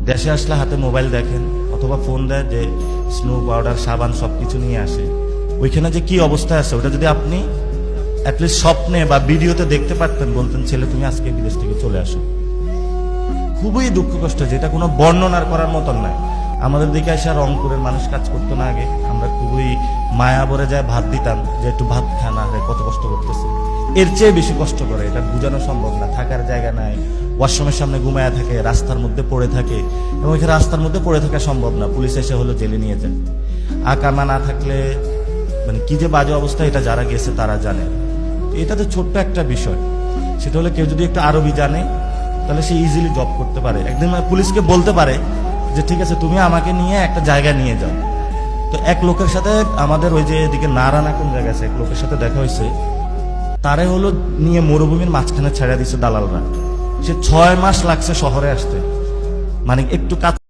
দেশে আসলে হাতে মোবাইল দেখেন অথবা ফোন দেয় যে স্নো পাউডার সাবান সবকিছু নিয়ে আসে। ওইখানে যে কি অবস্থায় আছে ওটা যদি আপনি অ্যাটলিস্ট স্বপ্নে বা ভিডিওতে দেখতে পারতেন, বলতেন ছেলে তুমি আজকে বিদেশ থেকে চলে আসো। খুবই দুঃখ কষ্ট, যেটা কোনো বর্ণনার করার মতন নয়। আমাদের দিকে এসে রংপুরের মানুষ কাজ করতো না আগে, আমরা খুবই মায়া ভরে যায় ভাত দিতাম যে একটু ভাত খানা রে, কত কষ্ট করতেছে। এর চেয়ে বেশি কষ্ট করে, এটা বোঝানো সম্ভব না। থাকার জায়গা নাই, ওয়াশরুমের সামনে ঘুমায়া থাকে, রাস্তার মধ্যে পড়ে থাকে, এবং এখানে রাস্তার মধ্যে পড়ে থাকা সম্ভব না, পুলিশ এসে হলো জেলে নিয়ে যায়। আকামা না থাকলে মানে কি যে বাজে অবস্থা, এটা যারা গেছে তারা জানে। এটা তো ছোট্ট একটা বিষয়, সেটা হলে কেউ যদি একটু আরবি জানে তাহলে সে ইজিলি জব করতে পারে। একদিন পুলিশকে বলতে পারে যে ঠিক আছে তুমি আমাকে নিয়ে একটা জায়গা নিয়ে যাও। তো এক লোকের সাথে আমাদের ওই যে এদিকে নারানা কোন জায়গা আছে, এক লোকের সাথে দেখা হয়েছে, তারে হলো নিয়ে মরুভূমির মাঝখানে ছেড়ে দিছে দালালরা। সে 6 মাস লাগছে শহরে আসতে, মানে একটু কাজ